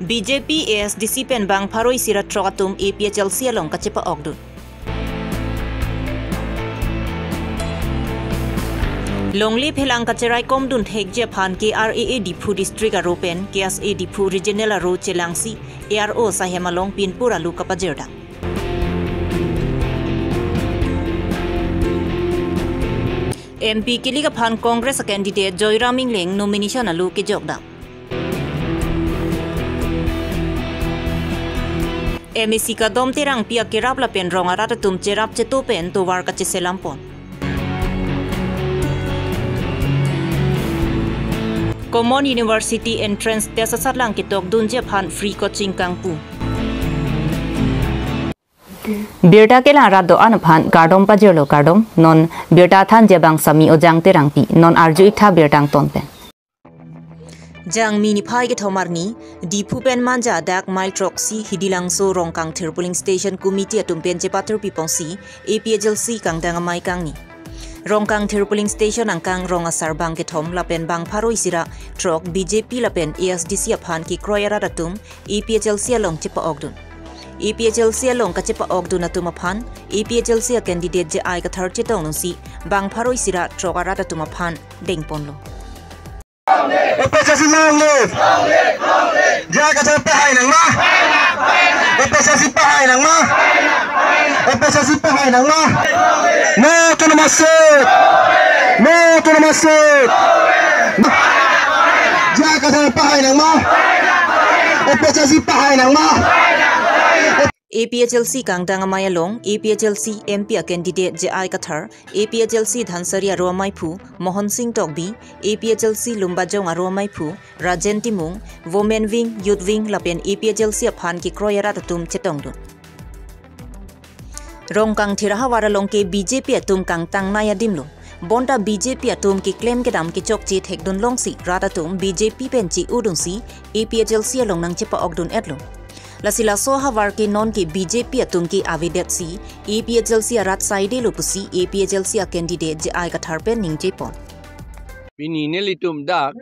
BJP ASDC pen bang pharoi sira trokatum APHL sialong kachepa ogdu. Longli phelang kacherai komdun thekje phan KRAA Diphu district aropen KSA Diphu regional aro chelangsi ARO sahemalong pinpur alu kapajerda. MP kiliga phan Congress candidate Joyraming Leng nomination alu ke jogda. MEC ka dom terang pia kerap la pen rong arata tum cherap cheto pen to war ka cheselampon. Common University entrance test satlang kitok dunje phan free coaching kangpu. Birta ke la rado an phan gardom pajelo gardom non birta than jebang sami ojang terang pi non arju itha birtang ton pen. Jang mini phai ke thomarni Diphu pen manja dak mile troxy hidilangso rongkang thir polling station committee atum pen je patru pipongsi APHLC kangdang mai kangni rongkang thir polling station angkang ronga sarbang ke thom lapen bang pharoi sira trok BJP lapen ASDC aphan ki kroyara datum APHLC along chipa ogdun APHLC along ka chipa ogdun atum aphan APHLC candidate je ai ka third chitong si bang pharoi sira trokara datum aphan dengponlo PSSI Manglip jaga sampai hai nang ma PSSI pahai nang ma PSSI pahai nang ma no to masuk jaga sampai hai nang ma PSSI pahai nang ma APHLC kangdang amayalong APHLC MP candidate je ai kathar APHLC Dhansaria Romai Phu Mohan Singh Tokbi APHLC Lumbajong Romai Phu Rajen Timung Women Wing Youth Wing lapen APHLC aphan ki kroyara tatum chetongdu rongkang thiraha waralong ke BJP atum kangtang naya dimlo bonda BJP atum ki claim ke dam ki chokchi thekdun longsi ratatum BJP penchi udungsi APHLC along nang chepa ogdun edlo lasila soha warke non ki BJP atum ki avidet si APHLC arat saide lopusi APHLC a candidate je ai kathar pen ningje pon bini nelitum dak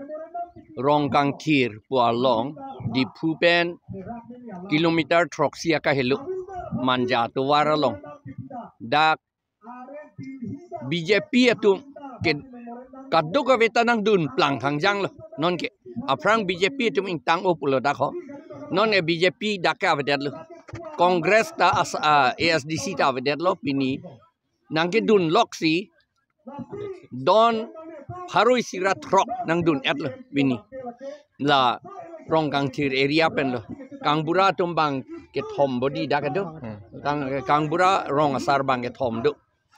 rongkang thir pualong Diphu pen kilometer troxia ka helu manja to waralong dak BJP atum ke kaddo ka vetanang dun plang hangjang lo non ke aprang BJP atum intang opulo dakho non e BJP daka avedet lo Congress ta ASDC ta avedet lo pini nangke dun loksi don haroi sira throk nang dun et lo pini la rongkang thir area pen lo kangbura tumbang ke thom body daka do kangbura rong asar bang ke thom do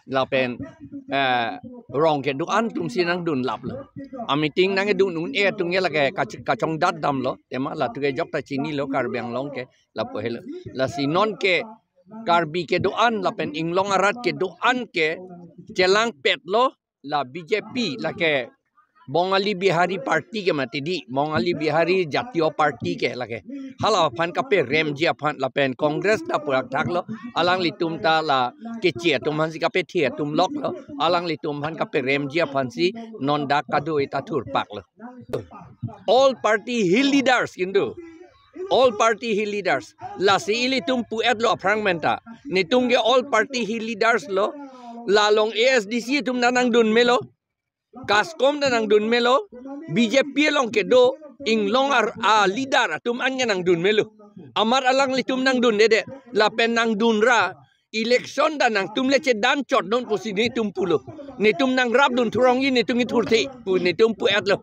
la pen rong ke du an tum sinang dun lap lo meeting nang dun nun e tung ye la ke kachong dat dam lo tema la tu ke jok ta chini lo kar bang long ke la po hel la sinon ke karbi ke du an la pen inglong arat ke du an ke chelang pet lo la BJP la ke Bongali Bihari Party ke mati di Bongali Bihari Jatiyo Party ke la ke hala phan ka pe rem ji phan la pen Congress ta purak thak lo alang litum ta la ke che tum han si ka pe thie tum lok lo alang litum phan ka pe rem ji phan si non dak ka do ita thur pak lo all party hill leaders indo all party hill leaders la si ilitum pu et lo fragmenta nitung ge all party hill leaders lo la long ASDC tum nanang dun melo Kaskom na nang dun melo BJP long ke do ing long leader tum anya nang dun melo amar alang litum nang dun dede la pen nang dun ra election da nang tum leche dan chot non pusi ni tum pulo ni tum nang rap dun thurong ni tum thurthi pu ni tum pu etlo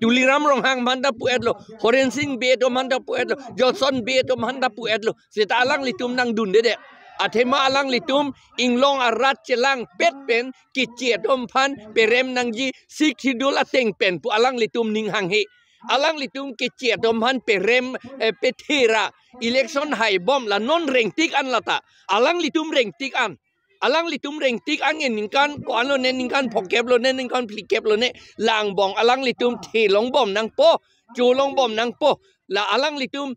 tuliram rong hang manda pu etlo Horen Singh be to manda pu etlo Johnson be to manda pu etlo seta alang litum nang dun dede Athema alang litum inglong arat celang pet pen kicet phan perem nangji sikhidul ateng pen pu alang litum ning hang he alang litum kicet phan perem petera election high bomb la non rengtik an lata alang litum rengtik an ningkan ko alo ne ningkan phokep lo ne ningkan plikep lo ne lang bong alang litum thi long bom nang po chu long bom nang po la alang litum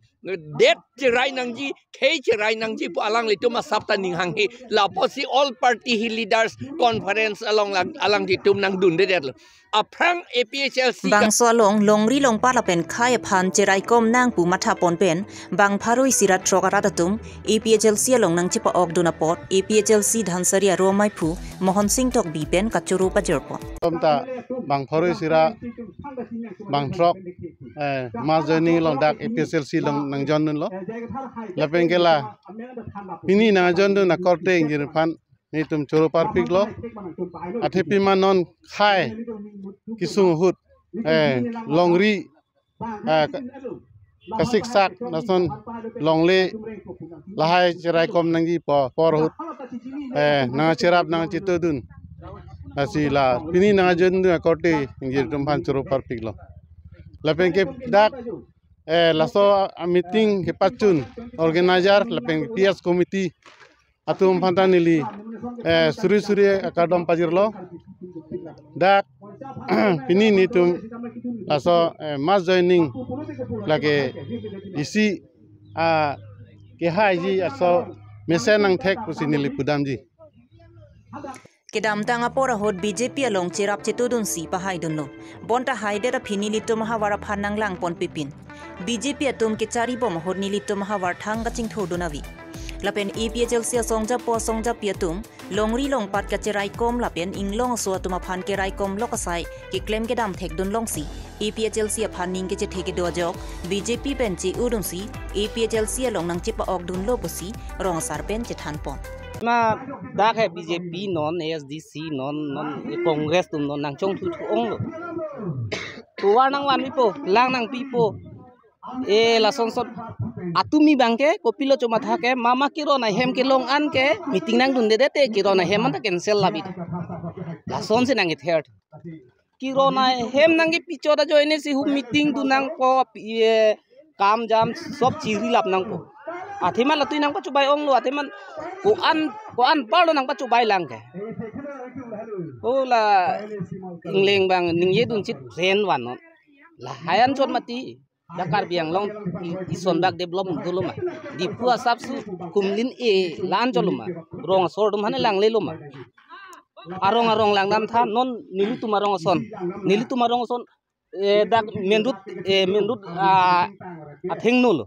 det cerai nangji kei cerai nangji pu alang litum asapta ning hangi la posi all party leaders conference alang litum nang dun de det aprang APHLC bang so longri long pa la pen khai phan cherai kom nang pu matha pon pen bang pharoi sirat trokara datum APHLC long nang chipa ok duna pot APHLC dhansaria ro mai phu Mohan Singh tok bi pen kachuru pa jerpo tomta bang pharoi sira bang trok ma journey long dak APHLC long nang jon nun lo la pen kela pini na jon dun na korte ngir phan ni tum choro par pik lo athepi manon khai kisung hut longri kasik sak nason longle lahai cerai kom nangji por hut na cerap na citodun asila pini na jon du korte ngir tum phan choro par pik lo lapen ke dak laso meeting ke pachun organizer lapen PS committee atum phantanili suri akadom pajirlo dak pini nitum laso mass joining lage isi ke haji aso mesenang thek pusinili pudamji kedam tanga pora hot BJP along cherap chetudun si pahai dunlo bonta haide ra phini litum hawara phanang lang pon pipin BJP atum ke chari bom hot ni litum hawar thang ga ching thodunawi lapen APHLC songja piatum longri long pat ka cherai kom lapen inglong so atuma phan ke rai kom lokasai ke claim ke dam thek dun long si APHLC phan ning ke che theke do jok BJP pen chi udun si APHLC long nang chipa ok dun lo pusi rong sar pen che than pon na dak hai BJP non ASDC non Congress tum non nang chong thu ong lo tuwa nang wan mi po lang nang pi po la sonsot atumi bangke kopilo cuma thake mama kiro na hem ke long an ke meeting nang dun de te kiro na hem ta cancel labi la son se nang third kiro na hem nang ke picho da joine si hu meeting du nang ko kam jam sob chiri lap nang ko athiman la tui nang pa chubai ong lo athiman ko an par lo nang pa chubai lang ke o la ingleng bang ning ye dun chit ren wan no la hayan chot mati dakar biang long ison bak develop duluma di pua sapsu kumlin lan joluma rong sordum hane lang leluma arong lang nam tha non nilu tumarong son dak menrut a thengno lo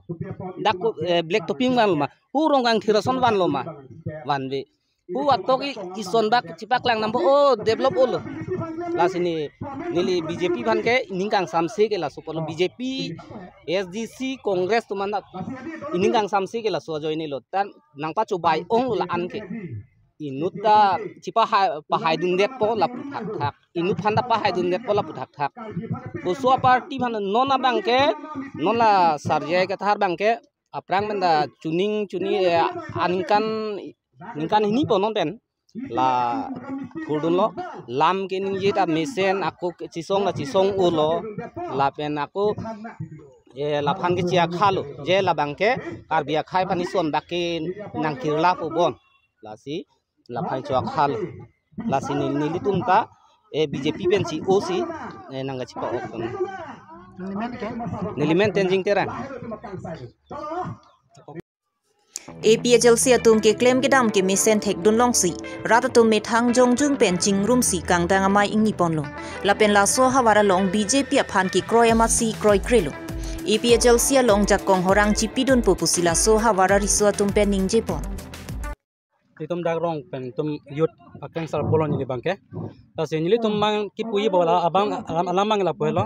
dak black topping wan loma hu rongang thirason wan loma wan be hu atok ison bak cipak lang nam o develop olo la sini nili BJP ban ke ningkang samse ke la supolo BJP SDC Congress tu mana ningkang samse ke la so join lo tan nang pa chubai ong la an ke inuta cipa pahai dun det po la puthak thak inut phanda pahai dun det po la puthak thak ko so party ban nona bang ke non la sarje ke thar bang ke aprang benda cuni ningkan ini po non ben la thudun lo lam ke ning ye ta mesen aku cisong ulo la pen aku la phan ke chia khalo je la bangke kar bia khai phani son bakin nang kirla po bon la si la phai chwa khalo la si nili tumta BJP pen si OC nang ga chipa ok kon nilimen tenjing terang APHLC atum ke claim ke dam ke mesen thek dun long si rat atum me thang jong jung pen ching room si kang dang amai ingi pon lo la pen la so hawara long BJP aphan ki kroi ama si kroi krelo APHLC long jakong horang chipi dun popusila so hawara riso atum pen ningje pon tum dak rong pen tum yut akeng sar polon ni bangke ta se ni tum mang ki pui bola abang alamang la pelo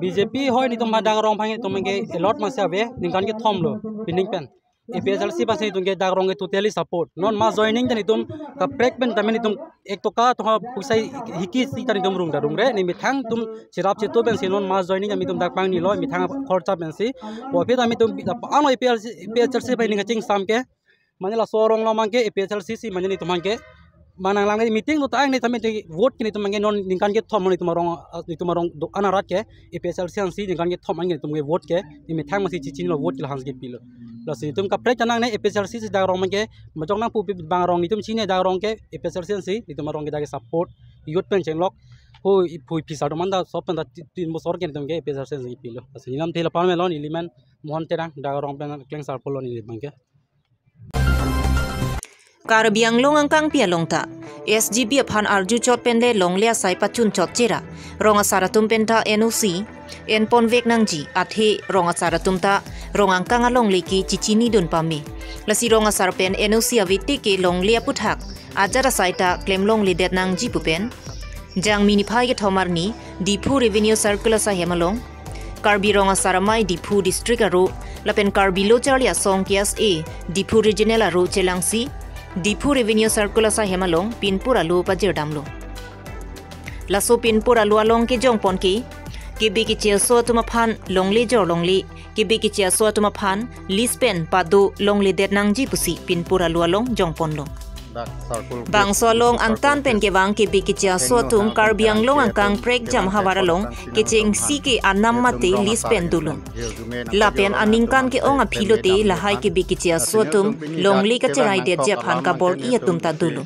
BJP hoi ni tum dak rong phang tum ge lot ma sa ve ningkan ke thom lo pining pen APHLC pasai tum ge dak rong ge totally support non ma joining tani tum ka prek pen tamen tum ek to ka to pusai hiki si tani tum room re ni mithang tum chirap che to ben se non ma joining ami tum dak pang ni lo mithang khorcha ben si o phe tami tum ano APHLC pai ni ching sam ke mane la sorong lo mangke APHLC si mane ni tumangke manang lang meeting no taang ni tamen vote ni tumangke non ningkan ke thom ni tumarong anarat ke APHLC an si ningkan ke thom angin tumge vote ke ni mithang ma si chichin lo vote ke hans ke pilo la si tum ka prek janang ne APHLC si dagrong mangke majong nang pu bang rong ni tum chine dagrong ke APHLC an si ni tumarong ke dage support youth pen chenglok pui pisar to manda sop pen tin mo sor ken tum ke pesar se zi pilo as nilam thela pan melon iliman mohon terang daga rong pen kleng sar polon ili bangke Karbiang long ang kang pia long ta SGB aphan arju chot pen le long lia sai pachun chot chera ronga saratum pen ta NOC en pon vek nang ji athe ronga saratum ta rongang kang along leki chichini dun pami lasi ronga sar pen NOC aviti ke long lia puthak ajara sai ta klem long lidet nang ji pupen jang mini phai ke thomarni Dipu Revenue Circular sa hemalong Karbi ronga saramai Dipu District aro lapen Karbi lo charlia song kias a Dipu Regional aro chelangsi Dipu Revenue Circular sa hemalong pinpura lo pajir damlo laso pinpura lo along ke jong pon ke be ki chia so tuma phan longli jor longli ke be ki chia so tuma phan lispen padu longli det nang ji pusi pinpura lo along jong pon lo bang so long ang tan pen ke wang ke be ki chia so tum Karbiang long ang kang prek jam hawara long ke cheng si ke anam mate lispen dulung la pen aning kan ke ong a philote la hai ke be ki chia so tum longli ka cherai det ja phan ka bor i tum ta dulu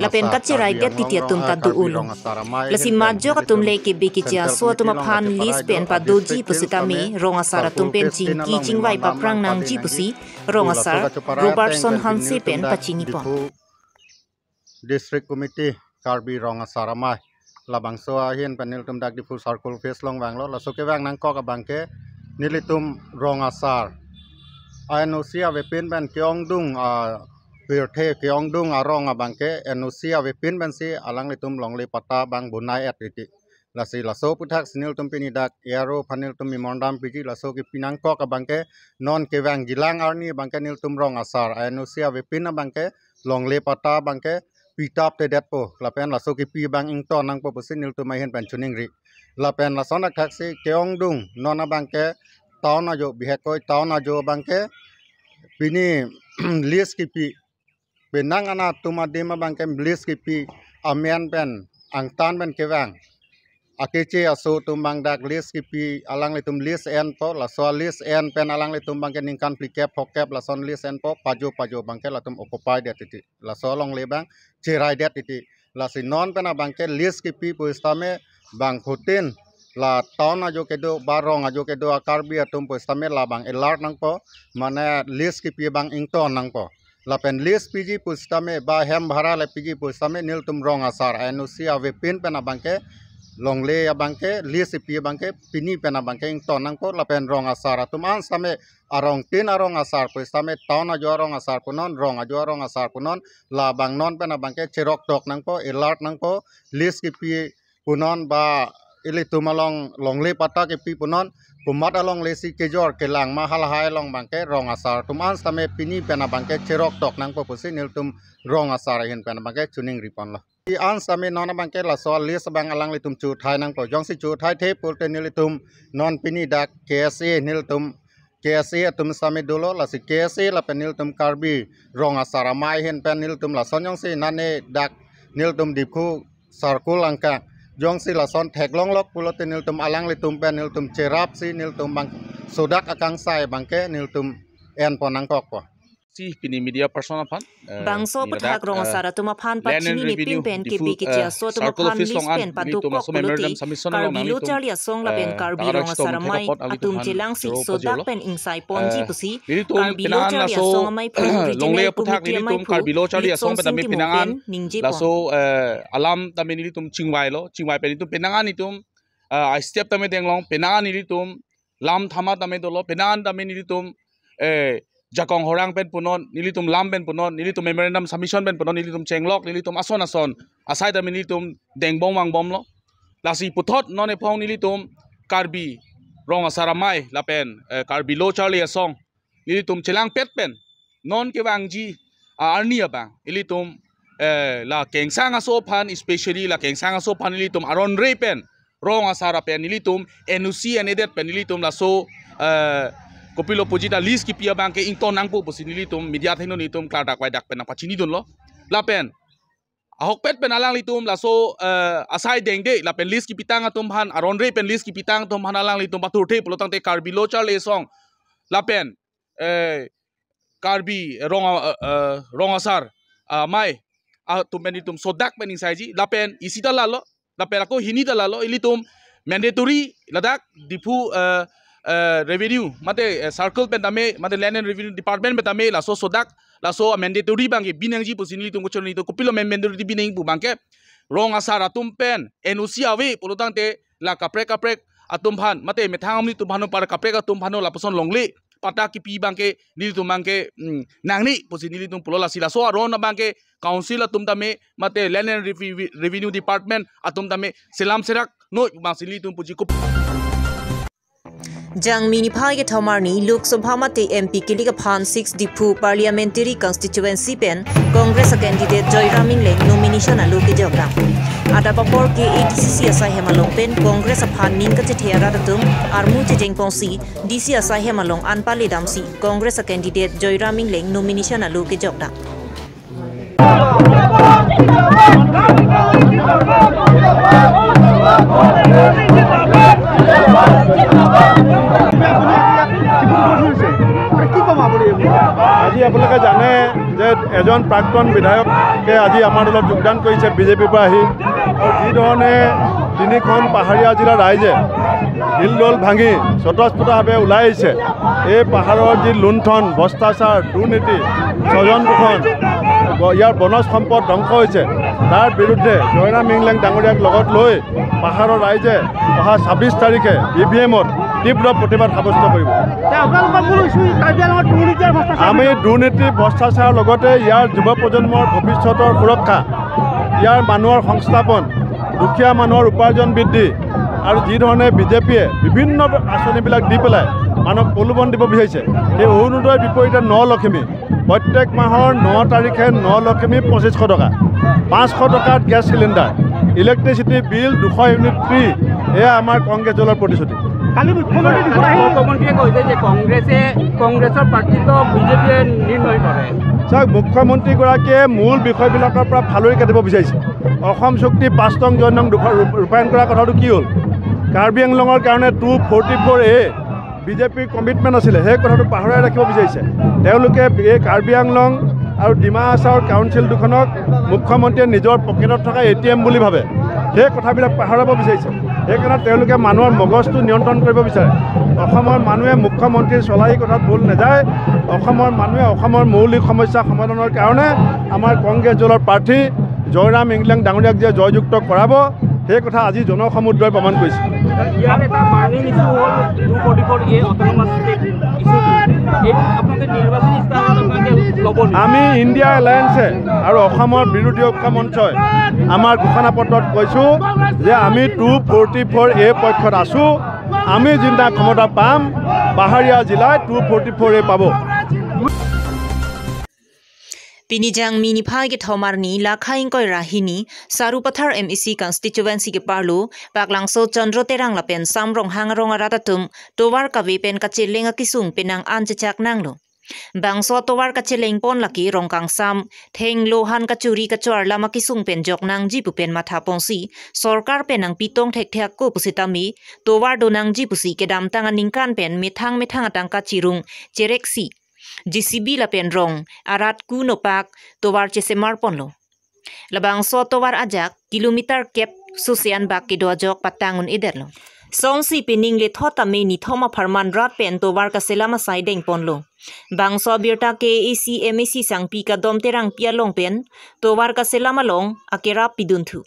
la pen ka cherai det ti tum ta du ulu la si ma jo ka tum le ke be ki chia so tum phan lispen pa du ji pusita me ronga sara tum pen ching ki ching wai pa prang nang ji pusi ronga sar Robertson Hansi pen pa chini pon District Committee Karbi Ronga Saramai labang so ahin panil tum dak di full circle face long bang lo la so ke wang nang ko ka bangke nilitum Ronga Sar Anosia wepin ban kyong dung pirthe kyong dung ronga bangke Anosia wepin ban si alang litum long le pata bang bunai atiti la si la so puthak sinil tum pini dak yaro panil tum mondam piji la so ke pinang ko ka bangke non ke wang gilang arni bangke nil tum Ronga Sar Anosia wepin bangke long le pata bangke pitap te det po lapen la so ki pi bang ing to nang po pusin nil tu mai hen pen chuning ri lapen la sona taxi keong dung nona bangke taw na jo bihe koi taw na jo bangke pini lis ki pi benang ana tuma dema bangke lis ki pi amen pen ang tan pen kewang akeche aso tumbang dak lis ki pi alang le tum lis en po la so lis en pen alang le tum bangke ning kan plikep hokep la son lis en po pajo bangke la tum occupy det ti la so long le bang cerai det ti la si non pen bangke lis ki pi puistame bang hoten la taun ajo kedo barong ajo kedo Karbi atum puistame la bang alert nang po mane lis ki pi bang ington nang po la pen lis piji puistame ba hem bhara le piji puistame nil tum Ronga Sar Anosia wepin pen bangke longle bangke lis pi bangke pini pen bangke ington nang po la pen Ronga Sar atuman same arong tin arong asar puistame taun ajo arong asar punon rong ajo arong asar punon la bang non pen bangke cherok tok nang po alert nang po lis ki pi punon ba ili tumalong longle pata ke pi punon pumat along lesi kejor kelang mahal hai long bangke Ronga Sar tuman same pini pen bangke cherok tok nang po pusin nil tum Ronga Sar hin pen bangke chuning ripon la i an same non bangke la so lis bang alang litum chu thai nang po jong si chu thai the pul te nil tum non pini dak KSA nil tum KSA tum same dolo la si KSA la penil tum Karbi Ronga Saramai hen penil tum la sonyong si nane dak nil tum dipku sarkul angka jong si la son thek long lok pulo te nil tum alang le tum penil tum cerap si nil tum bang sodak akang sai bangke nil tum en ponang kok po si pini media persona pan bangso pathak Ronga Sara tuma phan pachini ni pin pen ke bi ke chia so tuma phan lispen patu ko puluti Karbi lo charlia song la pen Karbi Ronga Sara mai atum chelang si so dak pen insai ponji pusi Karbi lo charlia song mai phu longle puthak ni tum Karbi lo charlia song pen pinangan la so alam tamen ni tum chingwai pen ni tum pinangan ni tum I step tamen denglong pinangan ni tum lam thama tamen dolo pinangan tamen ni tum jakong horang pen punon nilitum lam pen punon nilitum memorandum submission pen punon nilitum chenglok nilitum ason asai ta nilitum dengbong wang bom lo lasi puthot non e phong nilitum Karbi Ronga Saramai la pen Karbi lo charlie asong nilitum chelang pet pen non ke wang ji arni abang nilitum la kengsang aso phan especially la kengsang aso phan nilitum aron re pen Ronga Sara pen nilitum NOC anedet pen nilitum la so kopilo pojita list ki pia bangke ington nangpo posinili tum media thino ni tum klardak wai dak pen pachini dun lo la pen ahok pet pen alang litum la so asai dengde la pen list ki pitang atum han aron re pen list ki pitang tum han alang litum patur the pulotang te Karbi lo charle song la pen Karbi Ronga Sar mai tum pen tum sodak pen insai ji la pen isita la lo la pelako hini dalalo ilitum mandatory ladak dipu revenue mate circle pentame mate land and revenue department betame la so sodak la so mandatory bangke binangji posini tum kochoni to kopilo mandatory binang bu bangke rong asara tumpen NOC awe polutang te la kaprek atum phan mate methang ni tum phano par kaprek atum phano la poson longli pata ki pi bangke ni tum bangke nangni posini ni tum pulola sila so ron bangke council atum tame mate land and revenue department atum tame selam serak no basili tum puji ko Jang miniphai ke thomarni Lok Sabha mate MP Kilika Phan 6 Dipu Parliamentary Constituency pen Congress candidate Joy Ramingleng nomination alo ke jogda ada papor ke ADCC asai hemalong pen Congress Phan ning ka chethera datum armu chejeng pongsi DC asai hemalong anpale damsi Congress candidate Joy Ramingleng nomination alo ke jogda আজি আপোনালোকে জানে যে এজন প্ৰাক্তন বিধায়কে আজি আমাৰ দলত যোগদান কৰিছে বিজেপিৰ পৰা আহি আৰু যি ধৰণে তিনিখন পাহাৰীয়া জিলাৰ ৰাইজে হিলদল ভাঙি স্বতঃস্ফূৰ্তভাৱে ওলাই আহিছে এই পাহাৰৰ যি লুণ্ঠন ভ্ৰষ্টাচাৰ দুৰ্নীতি স্বজন শোষণ ইয়াৰ বনজ সম্পদ ধ্বংস হৈছে তাৰ বিৰুদ্ধে জয়ৰাম ইংলেং ডাঙৰীয়াক লগত লৈ পাহাৰৰ ৰাইজে অহা 26 তাৰিখে EVM-ত তীব্ৰ প্ৰতিবাদ সাব্যস্ত কৰিব আমি দুৰ্নীতি ভ্ৰষ্টাচাৰৰ লগতে ইয়াৰ যুৱ প্ৰজন্মৰ ভৱিষ্যতৰ সুৰক্ষা ইয়াৰ মানুহৰ সংস্থাপন দুখীয়া মানুহৰ উপাৰ্জন বৃদ্ধি আৰু যি ধৰণে বিজেপিয়ে বিভিন্ন আঁচনিবিলাক দি পেলাই মানুহক প্ৰলোভন দিব বিচাৰিছে সেই অৰুণোদয়ৰ বিপৰীতে 9 লক্ষ্মী প্ৰত্যেক মাহৰ 9 তাৰিখে 9 লক্ষ্মী 2500 টকা 500 টকাত gas cylinder electricity bill 200 unit free এয়া আমাৰ কংগ্ৰেছ দলৰ প্ৰতিশ্ৰুতি কালি মুখ্যমন্ত্ৰীয়ে কৈছে যে কংগ্ৰেছৰ প্ৰাৰ্থীক বিজেপিয়ে নিৰ্ণয় কৰে চাওক মুখ্যমন্ত্ৰীগৰাকীয়ে মূল বিষয়বিলাকৰ পৰা ফালৰি কাটিব বিচাৰিছে অসম চুক্তি 5 নং 9 নং ৰূপায়ণ কৰাৰ কথাটো কি হ'ল কাৰ্বি আংলঙৰ কাৰণে 244A বিজেপিৰ কমিটমেণ্ট আছিলে সেই কথাটো পাহৰাই ৰাখিব বিচাৰিছে তেওঁলোকে এই কাৰ্বি আংলং আৰু ডিমা হাছাওৰ কাউন্সিল দুখনক মুখ্যমন্ত্ৰীয়ে নিজৰ পকেটত থকা ATM বুলি ভাবে সেই কথাবিলাক পাহৰাব বিচাৰিছে সেইকাৰণে তেওঁলোকে মানুহৰ মগজটো নিয়ন্ত্ৰণ কৰিব বিচাৰে অসমৰ মানুহে মুখ্যমন্ত্ৰীৰ চলাই কথাত ভুল নাযায় অসমৰ মানুহে অসমৰ মৌলিক সমস্যা সমাধানৰ কাৰণে আমাৰ কংগ্ৰেছ দলৰ প্ৰাৰ্থী জয়ৰাম ইংলেং ডাঙৰীয়াক যে জয়যুক্ত কৰাব সেই কথা আজি জনসমুদ্ৰই প্ৰমাণ কৰিছে ইয়াৰ এটা মাৰ্নিং ইছ্যু হ'ল 244A অটোনমাছ ষ্টেট ইছ্যুটো আপোনালোকে নিৰ্বাচনী ইস্তাহাৰত আমি ইণ্ডিয়া এলায়েন্সে আৰু অসমৰ বিৰোধী ঐক্য মঞ্চই আমাৰ ঘোষণাপত্ৰত কৈছোঁ যে আমি 244A পক্ষত আছোঁ আমি যিদিনা ক্ষমতা পাম পাহাৰীয়া জিলাত 244A পাব Pinijang miniphai ke thomarni lakhaing koi rahini Sarupathar MEC constituency ke parlo paklangso Chandro terang lapen samrong hangarong aratatum towar kawe pen kachelenga kisung penang anchechak nanglo bangso towar kacheleng pon laki rongkang sam theng lohan kachuri kachwar lama kisung pen jok nang jipu pen matha pongsi sarkar penang pitong thek thek ko pusitami towar donang jipusi ke dam tanga ningkan pen methang atangka chirung chereksi GCB la penrong arat kuno pak towar chesemar ponlo labang so towar ajak kilometer kep susian bak ke dojok patangun iderlo songsi pining le thota me ni thoma farman rat pen towar ka selama saideng ponlo bang so birta ke ACMAC sangpi ka dom terang pia long pen towar ka selama long akera pidunthu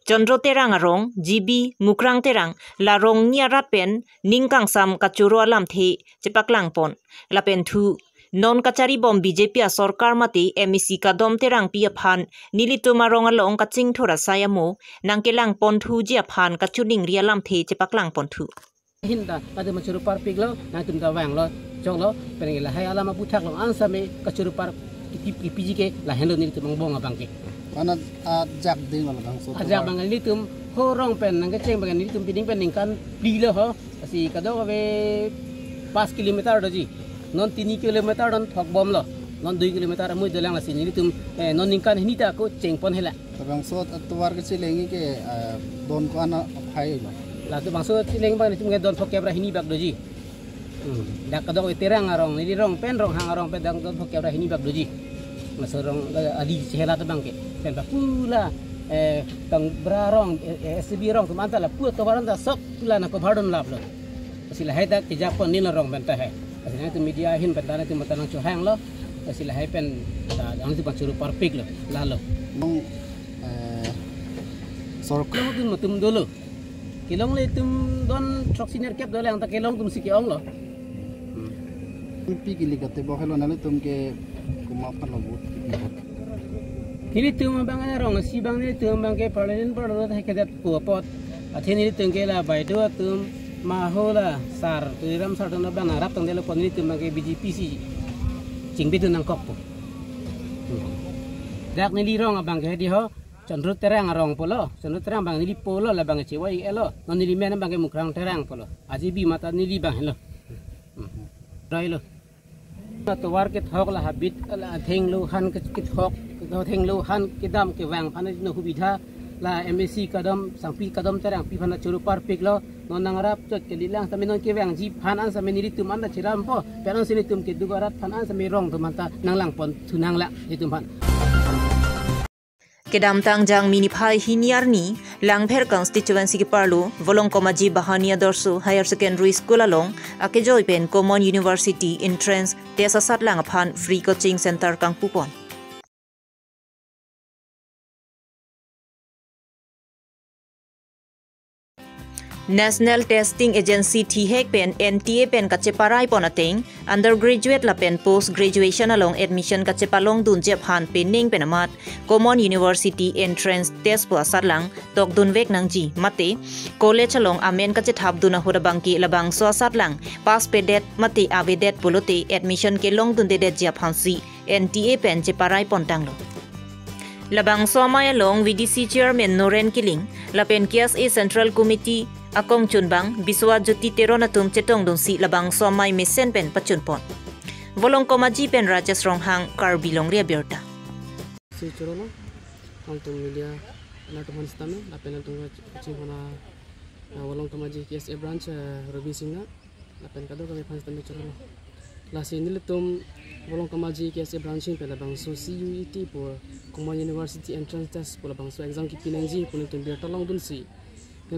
Chandro terang arong GB mukrang terang la rong nia rat pen ningkang sam kachuro alam the chepaklang pon la pen thu non kachari bom BJP a sarkar mate MEC ka dom terang pia phan nilituma rong along ka ching thora sayamo nangkelang pon thu ji phan ka chuning rialam the chepaklang pon thu hinda pada macuru par piglo na tum ka wang lo chong lo penengila hai alama puthak lo ansame kachuru par PG ke la hendo ni tum bong abang ke mana ajak ding wala bang so ajak bang ni tum ho rong pen nang ke cheng bang ni tum piding pen ningkan pilo ho si kado ve 5 kilometer doji non 3 kilometer don thok bom lo non 2 kilometer mui dolang la si ni tum non ningkan ni ta ko cheng pon hela bang so atwar ke chilengi ke don ko ana phai lo la tu bang so chileng bang ni tum ke don thok kebra hini bak doji dak kado terang arong ni rong pen rong hang arong pen don thok kebra hini bak doji masorong adi chehla to bang ke pen ba pula tang brarong SCB rong tu mantala pu to baran da sok tula na ko bhadon lab lo sila hai da ki japon ni rong benta hai asina tu media hin benta na tu matanang chu hang lo sila hai pen da ang tu pachuru perfect lo la lo sorok lo tum dulu kilong le tum don truck senior cap dole ang ta kilong tum siki ong lo pi kili kate bokhelo na tum ke kumapan lo but Kini tum bang rong si bang ni tum bang ke parliament parlo hai kedat puapot athini tum ke la bai do tum mahola sar tu ram sar na bang rap tang delo pon ni tum bang ke BJP si jingbi tu nang kok po dak ni li rong abang ke di ho chandru terang rong polo chandru terang bang ni li polo la bang che wai elo non ni li men bang ke mukrang terang polo aji bi mata ni li bang lo rai lo to war ke thok la habit la theng lu han ke thok ko theng lu han ke dam ke wang phan no hubidha la MSC kadam sangpi kadam terang pi phana churu par pik lo non nangarap chot ke lilang sami non ke wang ji phan an sami ni tum an na chiram po peran sini tum ke dugarat phan an sami rong tu manta nanglang pon thunang la itum phan Kedam tangjang mini phai hiniar ni Langpher constituency ki parlo volong komaji bahania dorsu higher secondary school along akejoy pen common university entrance tesa satlang phan free coaching center kangpupon National Testing Agency THEC pen NTA pen kacheparai ponateng undergraduate la pen post graduation along admission kachepalong dun jep han pening penamat common university entrance test po asatlang tok dun vek nangji mate college along amen kachethap duna hodabangki labang so asatlang pass pedet mate avedet polote admission ke long dun dedet jep hansi NTA pen cheparai pontang lo labang so maya long VDC chairman Noren Kiling la pen KSA Central Committee Akong chunbang biswa juti terona tum chetong dun si labang somai mesen pen pachunpon volong komaji pen rajas ronghang karbilong ria berta si churona antum media na tuhan stame la pen antum kaching hona volong komaji KSA branch Robi Singa la pen kado kami pan stame churona la sinil tum volong komaji KSA branch pen labang so CUET por common university entrance test por labang so exam ki pinangji pun tum berta long dun si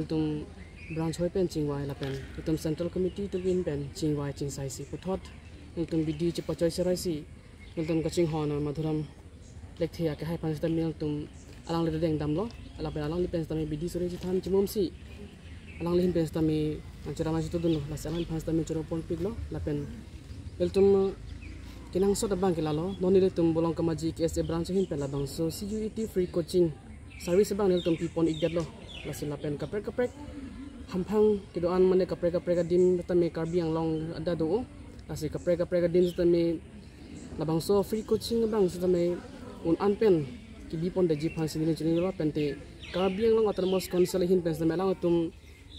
tum branch hoi pen chingwai la pen tum central committee tu win pen chingwai chingsai si puthot tum bidi che pachoi serai si tum kaching hon madhuram lekthia ke hai pan sta mil tum alang le deng dam lo ala pen alang li pen sta me bidi sore chi tham chimom si alang le hin pen sta me anchara ma jitu dun la salang pen sta me choro pon pig lo la pen tum kinang so da bang ke la lo noni le tum bolong kamaji KSA branch hin pen la bang so CUET free coaching service bang ne tum pipon igdat lo la sin la pen kaprek hampang kidoan mane kapreka dim tame karbi ang long ada do asi kapreka dim tame labang so free coaching bang tame un anpen ki bipon de jipan sini chini lo pente karbi ang long atamos council hin pen tame lang tum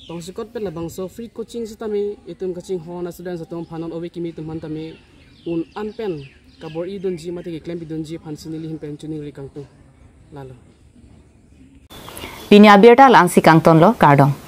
tong sikot pen labang so free coaching tame itum coaching hona students atom phanon owe kimi tum han tame un anpen kabor idon ji mate ki claim idon ji phan sini hin pen chuni ri kang tu lalo Pinya berta lansi kang ton lo kardong